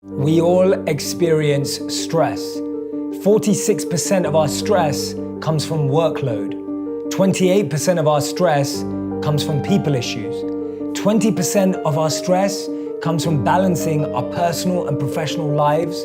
We all experience stress. 46% of our stress comes from workload. 28% of our stress comes from people issues. 20% of our stress comes from balancing our personal and professional lives.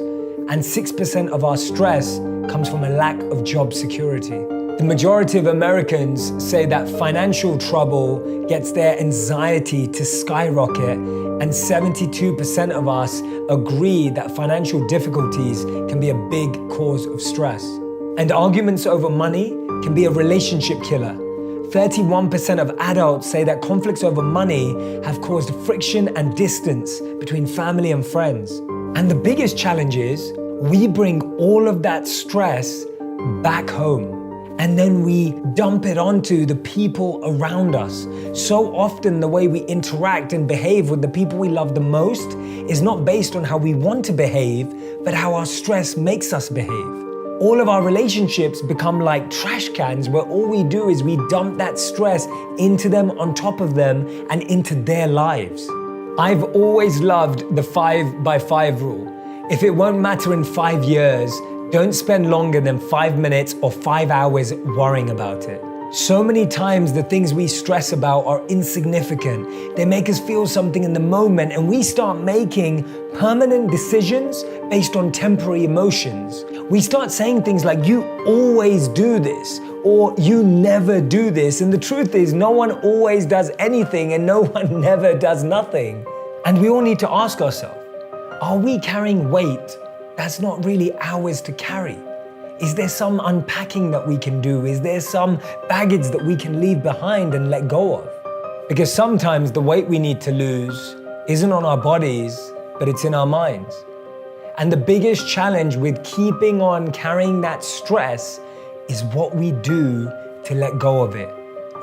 And 6% of our stress comes from a lack of job security. The majority of Americans say that financial trouble gets their anxiety to skyrocket, and 72% of us agree that financial difficulties can be a big cause of stress. And arguments over money can be a relationship killer. 31% of adults say that conflicts over money have caused friction and distance between family and friends. And the biggest challenge is we bring all of that stress back home. And then we dump it onto the people around us. So often the way we interact and behave with the people we love the most is not based on how we want to behave, but how our stress makes us behave. All of our relationships become like trash cans where all we do is we dump that stress into them, on top of them, and into their lives. I've always loved the 5x5 rule. If it won't matter in 5 years, don't spend longer than 5 minutes or 5 hours worrying about it. So many times the things we stress about are insignificant. They make us feel something in the moment, and we start making permanent decisions based on temporary emotions. We start saying things like, "You always do this," or "You never do this." And the truth is, no one always does anything and no one never does nothing. And we all need to ask ourselves, are we carrying weight that's not really ours to carry? Is there some unpacking that we can do? Is there some baggage that we can leave behind and let go of? Because sometimes the weight we need to lose isn't on our bodies, but it's in our minds. And the biggest challenge with keeping on carrying that stress is what we do to let go of it,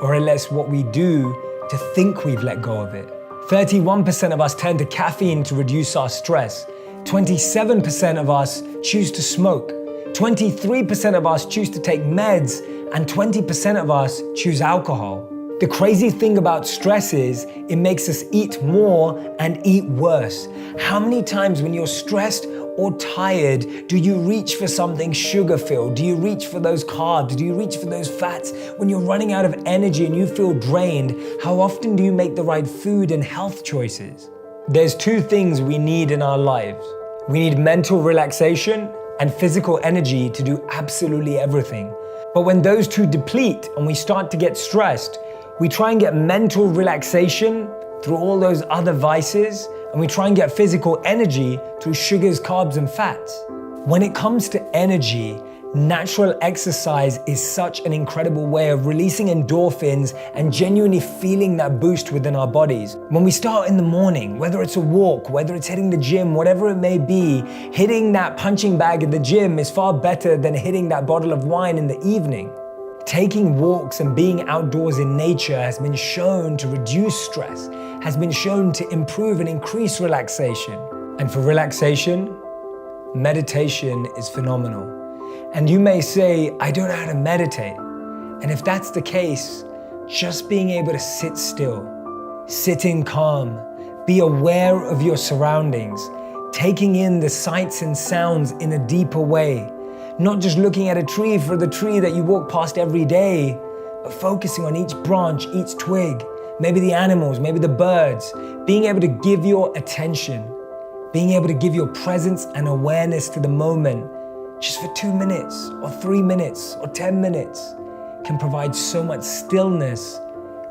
or at least what we do to think we've let go of it. 31% of us turn to caffeine to reduce our stress. 27% of us choose to smoke. 23% of us choose to take meds, and 20% of us choose alcohol. The crazy thing about stress is it makes us eat more and eat worse. How many times when you're stressed or tired do you reach for something sugar-filled? Do you reach for those carbs? Do you reach for those fats? When you're running out of energy and you feel drained, how often do you make the right food and health choices? There's two things we need in our lives. We need mental relaxation and physical energy to do absolutely everything. But when those two deplete and we start to get stressed, we try and get mental relaxation through all those other vices, and we try and get physical energy through sugars, carbs, and fats. When it comes to energy, natural exercise is such an incredible way of releasing endorphins and genuinely feeling that boost within our bodies. When we start in the morning, whether it's a walk, whether it's hitting the gym, whatever it may be, hitting that punching bag at the gym is far better than hitting that bottle of wine in the evening. Taking walks and being outdoors in nature has been shown to reduce stress, has been shown to improve and increase relaxation. And for relaxation, meditation is phenomenal. And you may say, "I don't know how to meditate." And if that's the case, just being able to sit still, sitting calm, be aware of your surroundings, taking in the sights and sounds in a deeper way, not just looking at a tree for the tree that you walk past every day, but focusing on each branch, each twig, maybe the animals, maybe the birds, being able to give your attention, being able to give your presence and awareness to the moment, just for 2 minutes or 3 minutes or 10 minutes, can provide so much stillness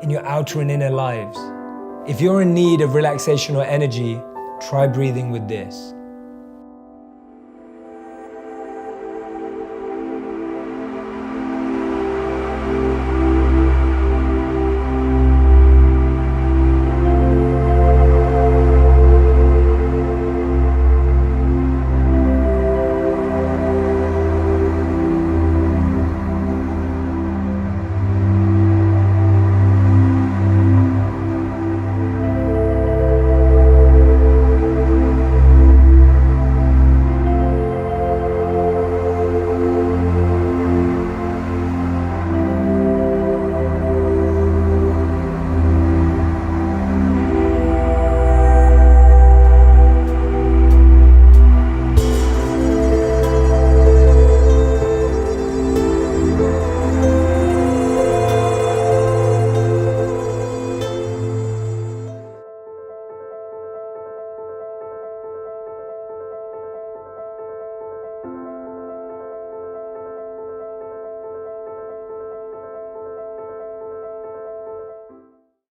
in your outer and inner lives. If you're in need of relaxation or energy, try breathing with this.